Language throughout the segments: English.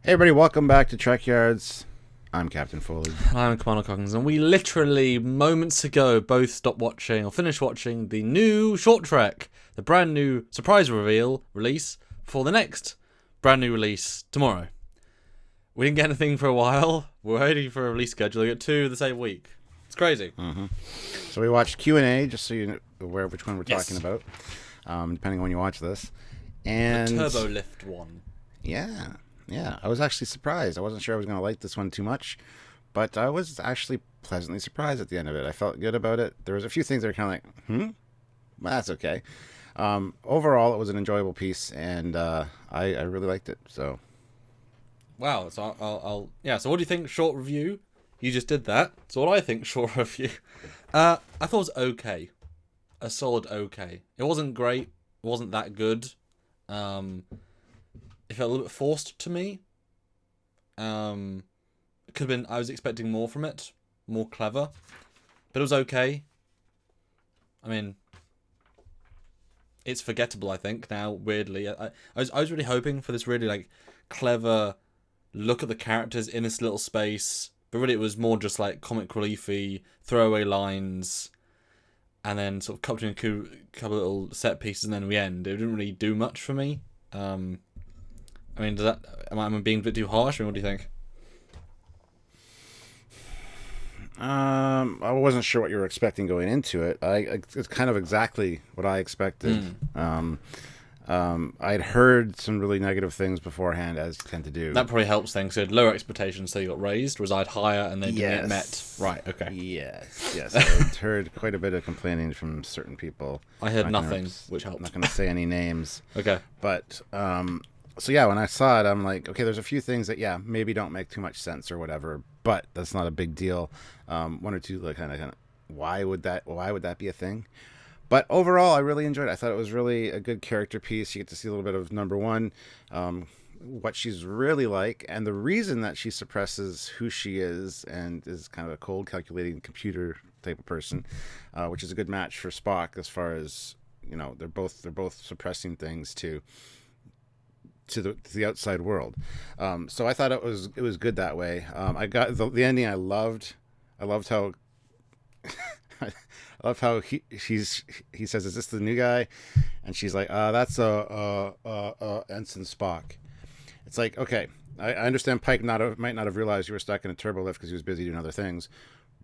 Hey everybody, welcome back to Trekyards. I'm Captain Foley. I'm Commander Coggins, and we literally moments ago both stopped watching or finished watching the new short trek, the brand new surprise release for the next brand new release tomorrow. We didn't get anything for a while. We're waiting for a release schedule. We got two the same week. It's crazy. So we watched Q&A, just so you're aware of which one we're talking about, depending on when you watch this. And The Turbolift one. Yeah, I was actually surprised. I wasn't sure I was going to like this one too much, but I was actually pleasantly surprised at the end of it. I felt good about it. There was a few things that were kind of like, well, that's okay. Overall, it was an enjoyable piece, and I really liked it. So, Wow. So So what do you think? Short review. You just did that. So what I think? Short review. I thought it was okay. A solid okay. It wasn't great. It wasn't that good. It felt a little bit forced to me. It could have been. I was expecting more from it, more clever, but it was okay. I mean, it's forgettable. I think now. Weirdly, I was really hoping for this really like clever look at the characters in this little space, but really it was more just like comic reliefy, throwaway lines, and then sort of couple of little set pieces, and then we end. It didn't really do much for me. I mean, am I being a bit too harsh? I mean, what do you think? I wasn't sure what you were expecting going into it. It's kind of exactly what I expected. I'd heard some really negative things beforehand, as you tend to do. That probably helps things. So you had lower expectations, so you got raised, whereas I had higher, and they didn't get met. Right, okay. Yes. I'd heard quite a bit of complaining from certain people. I heard nothing, which helped. I'm not going to say any names. Okay. But, so yeah, when I saw it, I'm like, okay, there's a few things that, maybe don't make too much sense or whatever, but that's not a big deal. One or two, like, kind of, why would that be a thing? But overall, I really enjoyed it. I thought it was really a good character piece. You get to see a little bit of number one, what she's really like, and the reason that she suppresses who she is and is kind of a cold, calculating computer type of person, which is a good match for Spock as far as, they're both suppressing things to the outside world. So I thought it was good that way. I got the ending. I loved how I love how he says, "Is this the new guy?" And she's like, "That's Ensign Spock." It's like, okay, I understand Pike might not have realized you were stuck in a turbolift because he was busy doing other things,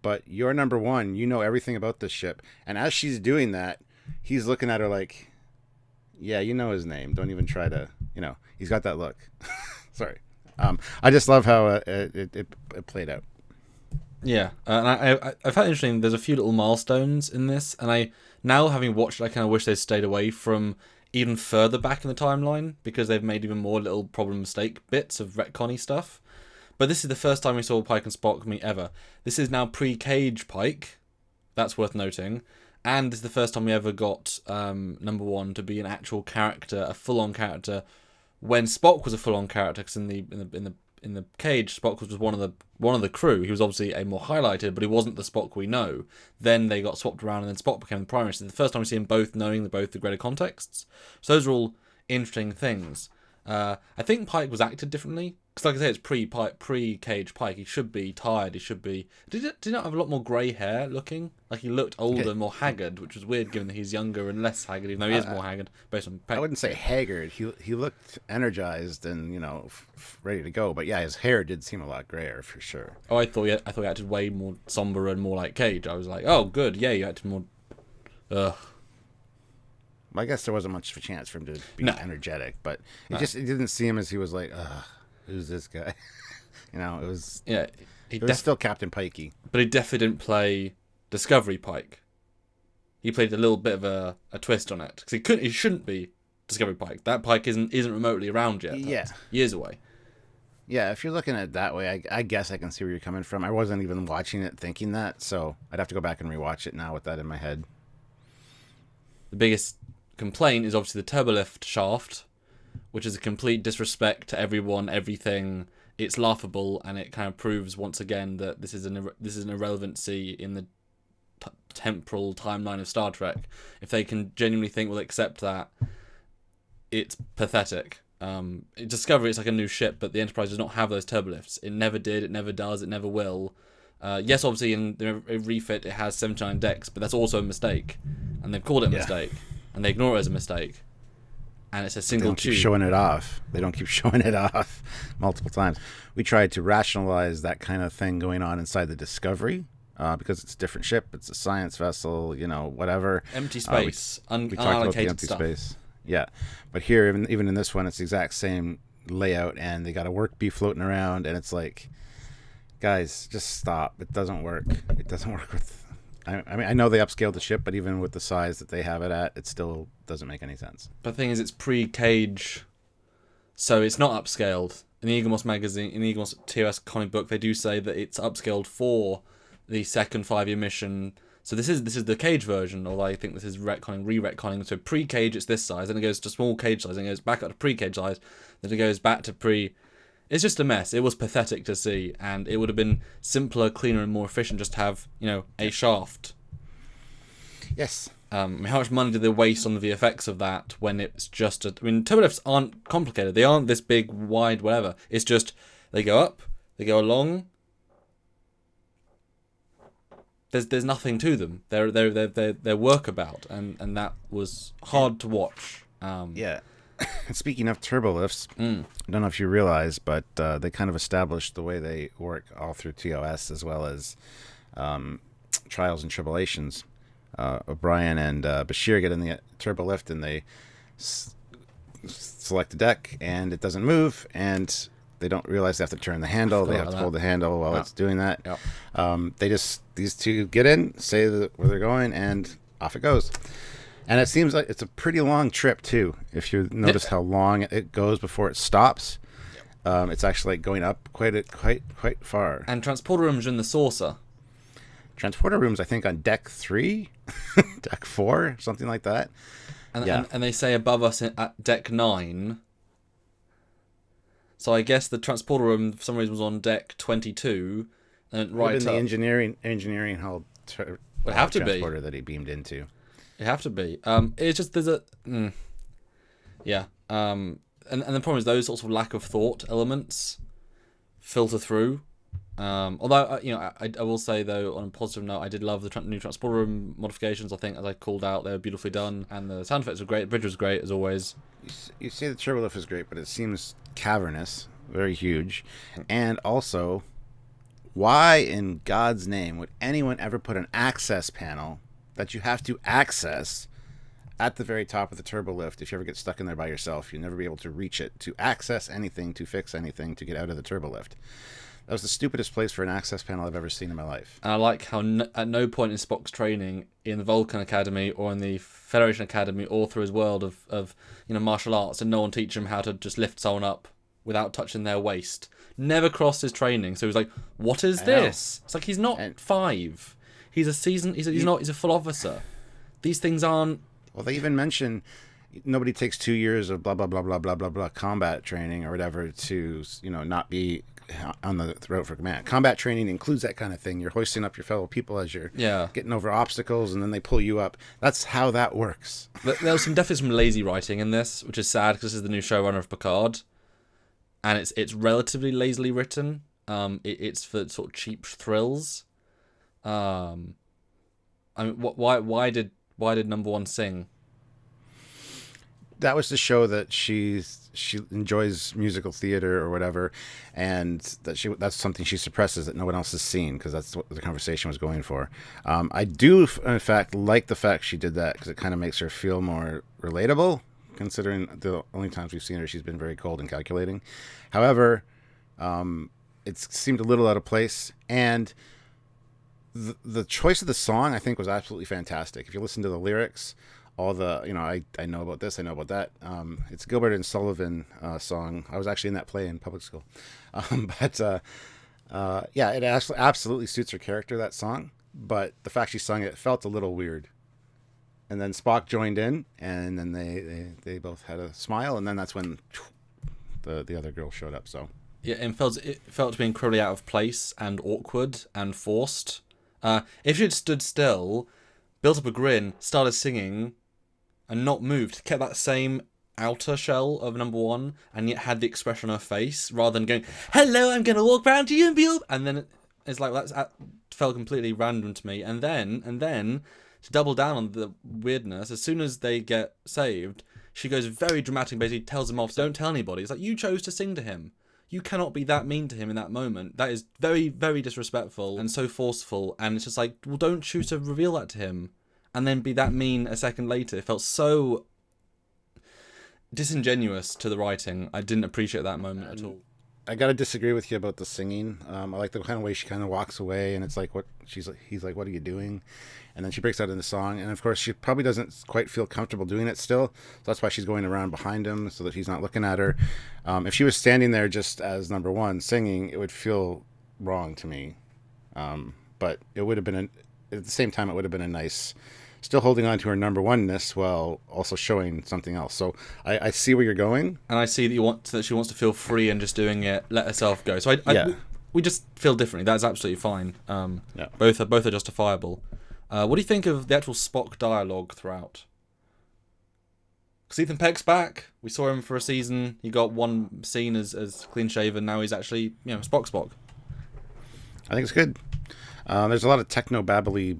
but you're number one. You know everything about this ship, and as she's doing that, he's looking at her like, "Yeah, you know his name. Don't even try to, He's got that look." Sorry. I just love how it played out. Yeah, and I found it interesting. There's a few little milestones in this, and now having watched it, I kind of wish they'd stayed away from even further back in the timeline, because they've made even more little problem mistake bits of retconny stuff. But this is the first time we saw Pike and Spock meet ever. This is now pre-Cage Pike. That's worth noting. And this is the first time we ever got number one to be an actual character, a full-on character, when Spock was a full-on character. Because in the Cage, Spock was one of the crew. He was obviously a more highlighted, but he wasn't the Spock we know. Then they got swapped around, and then Spock became the primary. So the first time we see them both knowing both the greater contexts. So those are all interesting things. I think Pike was acted differently, because like I say, it's pre-Cage Pike. He should be tired. He should be. Did he not have a lot more grey hair looking? Like he looked older, more haggard, which was weird given that he's younger and less haggard, even though he is more haggard based on Peck. I wouldn't say haggard. He looked energized and ready to go. But yeah, his hair did seem a lot grayer for sure. Oh, I thought he acted way more somber and more like Cage. I was like, oh, good, yeah, you acted more. Ugh. I guess there wasn't much of a chance for him to be energetic, but it didn't seem as he was like, who's this guy? It was it was still Captain Pikey, but he definitely didn't play Discovery Pike. He played a little bit of a twist on it, because he shouldn't be Discovery Pike. That Pike isn't remotely around yet. Yeah, years away. Yeah, if you're looking at it that way, I guess I can see where you're coming from. I wasn't even watching it thinking that, so I'd have to go back and rewatch it now with that in my head. The biggest complaint is obviously the Turbolift Shaft, which is a complete disrespect to everyone, everything. It's laughable, and it kind of proves once again that this is an irrelevancy in the temporal timeline of Star Trek. If they can genuinely think we'll accept that, it's pathetic. Discovery, it's like a new ship, but the Enterprise does not have those turbolifts. It never did, it never does, it never will. Yes, obviously in the refit it has 79 decks, but that's also a mistake, and they've called it a mistake, and they ignore it as a mistake, and it's a single They don't tube. keep showing it off. They don't keep showing it off multiple times. We tried to rationalize that kind of thing going on inside the Discovery, because it's a different ship, it's a science vessel, whatever. Empty space, We talked about the empty stuff. space. Yeah, but here, even in this one, it's the exact same layout, and they got a work bee floating around, and it's like, guys, just stop. It doesn't work. It doesn't work with. I mean, I know they upscaled the ship, but even with the size that they have it at, it still doesn't make any sense. But the thing is, it's pre-Cage, so it's not upscaled. In the Eaglemoss magazine, in the Eaglemoss TOS comic book, they do say that it's upscaled for the second 5-year mission. So this is the Cage version, although I think this is re-retconning. So pre-Cage, it's this size, then it goes to small Cage size, then it goes back up to pre-Cage size, then it goes back to pre. It's just a mess. It was pathetic to see, and it would have been simpler, cleaner, and more efficient just to have, a shaft. Yes. How much money did they waste on the VFX of that when it's just turbolifts aren't complicated. They aren't this big, wide, whatever. It's just they go up, they go along. There's nothing to them. They're workabout, and that was hard to watch. Yeah. Speaking of turbolifts, I don't know if you realize, but they kind of established the way they work all through TOS, as well as Trials and Tribulations. O'Brien and Bashir get in the turbolift, and they select a deck, and it doesn't move, and they don't realize they have to turn the handle. They have to hold the handle while it's doing that. Yep. These two get in, say where they're going, and off it goes. And it seems like it's a pretty long trip too. If you notice how long it goes before it stops, it's actually like going up quite far. And transporter rooms are in the saucer. Transporter rooms, I think, on deck 3, deck 4, something like that. And they say above us at deck 9. So I guess the transporter room for some reason was on deck 22, and right in up. The engineering hull transporter that he beamed into. It have to be. It's just there's a yeah. And the problem is those sorts of lack of thought elements filter through. Although I will say though, on a positive note, I did love the new transporter room modifications. I think, as I called out, they were beautifully done, and the sound effects were great. The bridge was great as always. You say the turbolift is great, but it seems cavernous, very huge, and also, why in God's name would anyone ever put an access panel that you have to access at the very top of the turbolift? If you ever get stuck in there by yourself, you'll never be able to reach it to access anything, to fix anything, to get out of the turbolift. That was the stupidest place for an access panel I've ever seen in my life. And I like how at no point in Spock's training in the Vulcan Academy or in the Federation Academy or through his world of martial arts, and no one teach him how to just lift someone up without touching their waist. Never crossed his training, so he was like, "What is this?" It's like he's not 5. He's a seasoned. He's a full officer. These things aren't. Well, they even mention nobody takes 2 years of blah blah blah blah blah blah blah combat training or whatever to not be on the road for command. Combat training includes that kind of thing. You're hoisting up your fellow people as you're getting over obstacles, and then they pull you up. That's how that works. There was definitely some lazy writing in this, which is sad because this is the new showrunner of Picard, and it's relatively lazily written. It's for sort of cheap thrills. I mean, why did number 1 sing? That was to show that she enjoys musical theater or whatever, and that's something she suppresses that no one else has seen, because that's what the conversation was going for. I do, in fact, like the fact she did that, because it kind of makes her feel more relatable, considering the only times we've seen her, she's been very cold and calculating. However, it seemed a little out of place, and the choice of the song, I think, was absolutely fantastic. If you listen to the lyrics, all the I know about this, I know about that. It's Gilbert and Sullivan song. I was actually in that play in public school, but it absolutely suits her character, that song. But the fact she sung it felt a little weird. And then Spock joined in, and then they both had a smile, and then that's when the other girl showed up. So yeah, it felt to be incredibly out of place and awkward and forced. If she'd stood still, built up a grin, started singing, and not moved, kept that same outer shell of number one, and yet had the expression on her face rather than going, "Hello, I'm gonna walk round to you and be," and then it's like felt completely random to me. And then to double down on the weirdness, as soon as they get saved, she goes very dramatic, basically tells them off, "Don't tell anybody." It's like, you chose to sing to him. You cannot be that mean to him in that moment. That is very, very disrespectful and so forceful. And it's just like, well, don't choose to reveal that to him and then be that mean a second later. It felt so disingenuous to the writing. I didn't appreciate that moment at all. I gotta disagree with you about the singing. I like the kind of way she kind of walks away, and it's like, he's like, "What are you doing?" And then she breaks out into song, and of course she probably doesn't quite feel comfortable doing it still. So that's why she's going around behind him so that he's not looking at her. If she was standing there just as number one singing, it would feel wrong to me. But it would have been at the same time, it would have been a nice, still holding on to her number oneness while also showing something else. So I see where you're going, and I see that she wants to feel free and just doing it, let herself go. So we just feel differently. That's absolutely fine. Both are justifiable. What do you think of the actual Spock dialogue throughout? Because Ethan Peck's back. We saw him for a season. He got one scene as clean shaven. Now he's actually Spock. I think it's good. There's a lot of techno babbly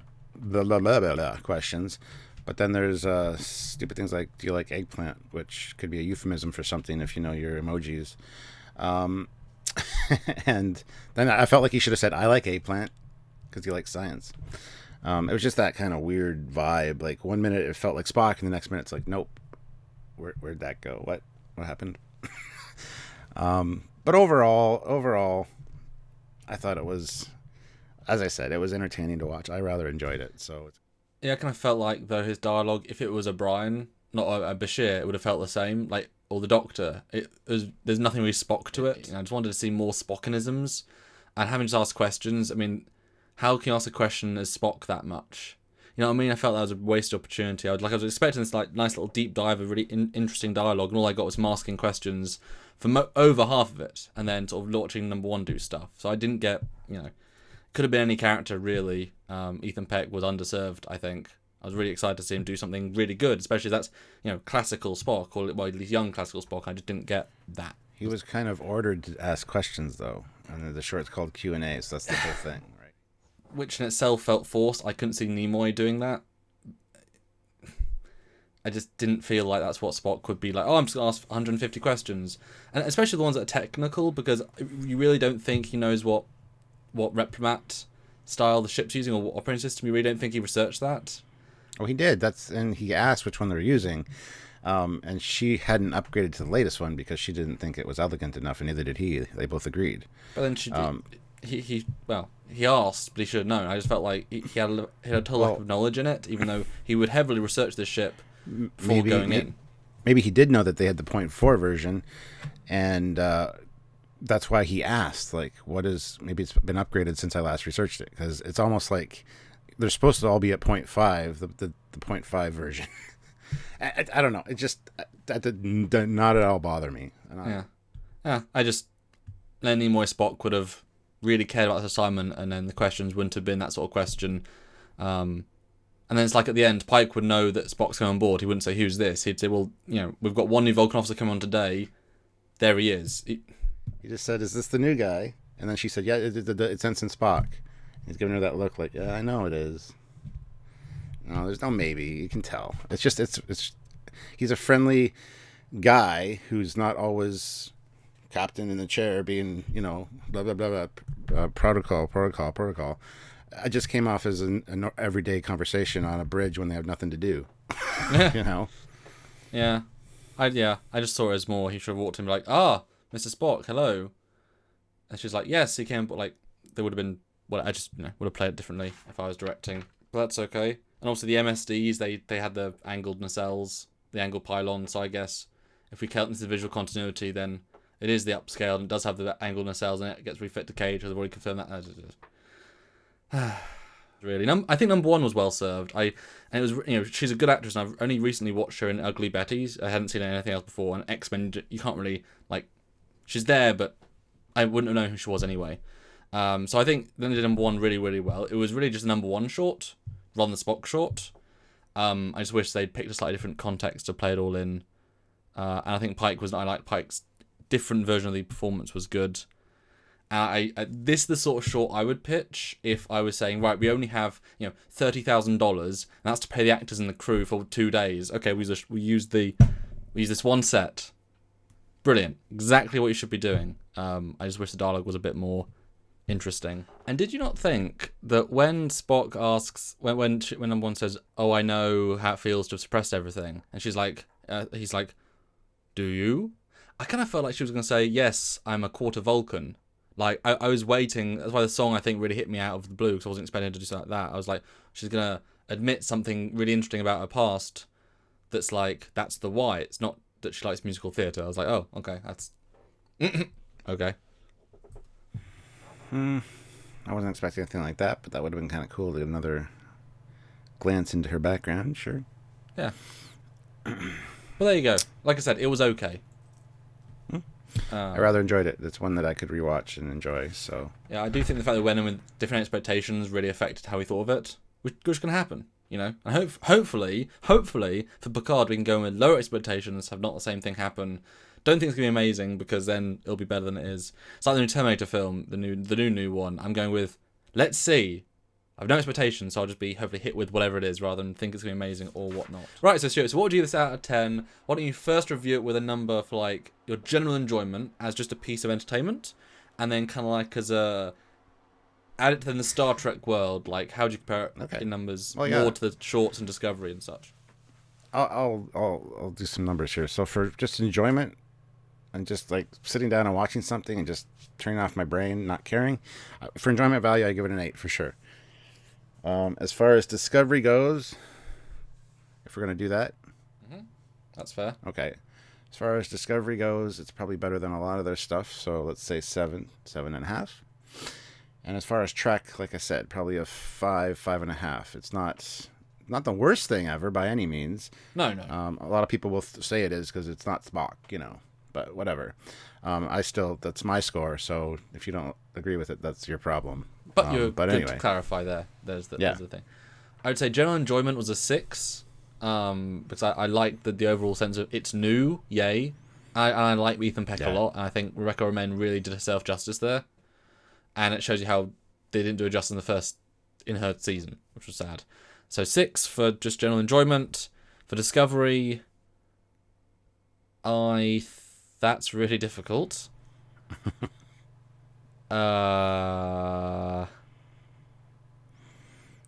questions, but then there's stupid things like, do you like eggplant, which could be a euphemism for something if you know your emojis. And then I felt like he should have said, I like eggplant, because he likes science. It was just that kind of weird vibe. Like, one minute it felt like Spock, and the next minute it's like, nope, where'd that go? What happened? But overall I thought it was, as I said, it was entertaining to watch. I rather enjoyed it. So yeah, I kind of felt like, though, his dialogue, if it was O'Brien, not a Bashir, it would have felt the same. Like, or the Doctor, there's nothing really Spock to it. I just wanted to see more Spockanisms, and having to ask questions. I mean, how can you ask a question as Spock that much? You know what I mean? I felt that was a wasted opportunity. I was expecting this like nice little deep dive of really interesting dialogue, and all I got was masking questions for over half of it, and then sort of launching number one do stuff. So I didn't get, could have been any character really. Ethan Peck was underserved, I think. I was really excited to see him do something really good, especially that's classical Spock, or well, at least young classical Spock. I just didn't get that. He was kind of ordered to ask questions though, and the short's called Q&A, so that's the whole thing. Which in itself felt forced. I couldn't see Nimoy doing that. I just didn't feel like that's what Spock would be like. Oh, I'm just going to ask 150 questions. And especially the ones that are technical, because you really don't think he knows what Replimat style the ship's using, or what operating system. You really don't think he researched that. Oh, he did. And he asked which one they were using. And she hadn't upgraded to the latest one because she didn't think it was elegant enough, and neither did he. They both agreed. But then she did. He asked, but he should have known. I just felt like he had a total lack of knowledge in it, even though he would heavily research this ship before going in. Maybe he did know that they had the 0.4 version, and that's why he asked, like, maybe it's been upgraded since I last researched it, because it's almost like they're supposed to all be at 0.5, the 0.5 version. I don't know. It just, that did not at all bother me. I just, Lenny Moy Spock would have really cared about this assignment, and then the questions wouldn't have been that sort of question. And then it's like at the end, Pike would know that Spock's coming on board. He wouldn't say, "Who's this?" He'd say, "Well, we've got one new Vulcan officer coming on today. There he is." He just said, "Is this the new guy?" And then she said, "Yeah, it's Ensign Spock." He's giving her that look like, "Yeah, I know it is." No, there's no maybe. You can tell. It's just, he's a friendly guy who's not always captain in the chair being, blah, blah, blah, blah, protocol. I just came off as an everyday conversation on a bridge when they have nothing to do. Yeah. I just saw it as more, he should have walked in and be like, Mr. Spock, hello. And she's like, yes, he came, but like, there would have been, I just, would have played it differently if I was directing. But that's okay. And also the MSDs, they had the angled nacelles, the angled pylons, so I guess if we count this as visual continuity, then it is the upscale, and it does have the angled nacelles, and it gets refit to Cage, because I've already confirmed that. Really, I think number one was well served. And it was, she's a good actress, and I've only recently watched her in Ugly Betty's. I hadn't seen anything else before, and X-Men, you can't really, she's there, but I wouldn't have known who she was anyway. So I think they did number one really, really well. It was really just a number one short, rather than the Spock short. I just wish they'd picked a slightly different context to play it all in. And I think I like Pike's different version of the performance was good. This is the sort of short I would pitch if I was saying, right, we only have $30,000, and that's to pay the actors and the crew for 2 days. Okay, we use this one set. Brilliant, exactly what you should be doing. I just wish the dialogue was a bit more interesting. And did you not think that when Spock asks, when number one says, "Oh, I know how it feels to have suppressed everything," and he's like, "Do you?" I kind of felt like she was going to say, "Yes, I'm a quarter Vulcan." Like, I was waiting. That's why the song, I think, really hit me out of the blue, because I wasn't expecting her to do something like that. I was like, she's going to admit something really interesting about her past that's like, that's the why. It's not that she likes musical theatre. I was like, oh, okay, that's... okay. I wasn't expecting anything like that, but that would have been kind of cool to get another glance into her background, sure. Yeah. Well, there you go. Like I said, it was okay. I rather enjoyed it. It's one that I could rewatch and enjoy. So yeah, I do think the fact that we went in with different expectations really affected how we thought of it, which can happen, And hopefully for Picard we can go in with lower expectations, have not the same thing happen. Don't think it's gonna be amazing, because then it'll be better than it is. It's like the new Terminator film, the new one. I'm going with, let's see. I have no expectations, so I'll just be hopefully hit with whatever it is, rather than think it's going to be amazing or whatnot. Right, so Stuart, what would you give this out of 10? Why don't you first review it with a number for, like, your general enjoyment as just a piece of entertainment, and then kind of like as a... add it to the Star Trek world, like, how do you compare it in numbers more to the shorts and Discovery and such? I'll do some numbers here. So for just enjoyment, and just, like, sitting down and watching something and just turning off my brain, not caring, for enjoyment value, I give it an 8 for sure. As far as Discovery goes, if we're going to do that. That's fair. Okay. As far as Discovery goes, it's probably better than a lot of their stuff. So let's say 7.5. And as far as Trek, like I said, probably a 5.5. It's not the worst thing ever by any means. No. A lot of people will say it is because it's not Spock, but whatever. That's my score. So if you don't agree with it, that's your problem. But you're good anyway. To clarify there. There's the thing. I would say general enjoyment was a 6, because I like the overall sense of it's new, yay. I like Ethan Peck a lot, and I think Rebecca Romaine really did herself justice there. And it shows you how they didn't do it justice in her season, which was sad. So 6 for just general enjoyment. For Discovery, that's really difficult.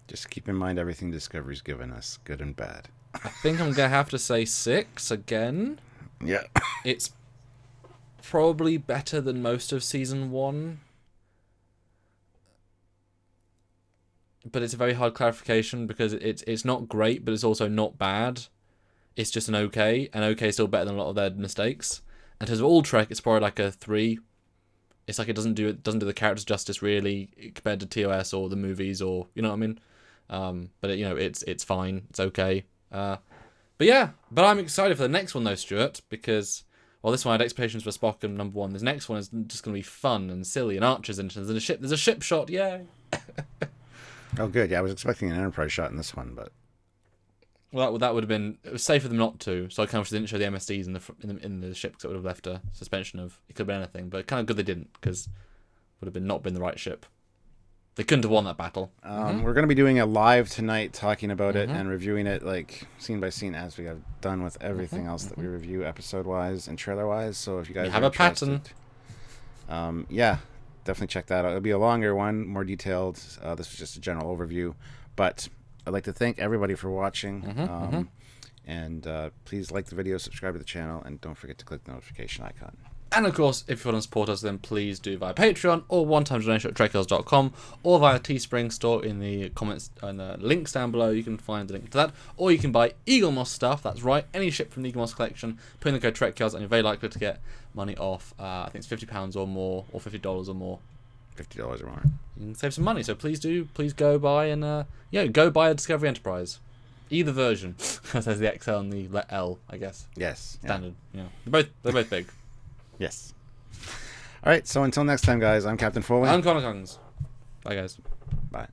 Just keep in mind everything Discovery's given us, good and bad. I think I'm gonna have to say 6 again. Yeah. It's probably better than most of season 1. But it's a very hard clarification, because it's not great, but it's also not bad. It's just an okay, and okay is still better than a lot of their mistakes. In terms of all Trek, it's probably like a 3. It's like it doesn't do the characters justice really compared to TOS or the movies, or you know what I mean. But it's fine, it's okay. But I'm excited for the next one though, Stuart, because this one I had expectations for Spock and number 1. This next one is just going to be fun and silly and archers and there's a ship shot, yay. Oh, good. Yeah, I was expecting an Enterprise shot in this one, but that would have been, it was safe for them not to. So I kind of didn't show the MSDs in the ship, because it would have left a suspension of, it could have been anything, but kind of good they didn't, because it would have not been the right ship. They couldn't have won that battle. We're going to be doing a live tonight, talking about it and reviewing it, like scene by scene, as we have done with everything else that we review episode wise and trailer wise. So if you guys have a pattern, definitely check that out. It'll be a longer one, more detailed. This was just a general overview, but I'd like to thank everybody for watching. And please like the video, subscribe to the channel, and don't forget to click the notification icon. And of course, if you want to support us, then please do via Patreon or one-time donation at Trekyards.com, or via Teespring store in the comments and the links down below. You can find the link to that, or you can buy Eagle Moss stuff. That's right, any ship from the Eagle Moss collection. Put in the code Trekyards, and you're very likely to get money off. I think it's £50 or more, or $50 or more. $50 or more. You can save some money. So please go buy and go buy a Discovery Enterprise, either version. There's the XL and the L, I guess. Yes. Standard. Yeah. They're both big. Yes. All right, so until next time, guys, I'm Captain Foley. I'm Connor Coggins. Bye, guys. Bye.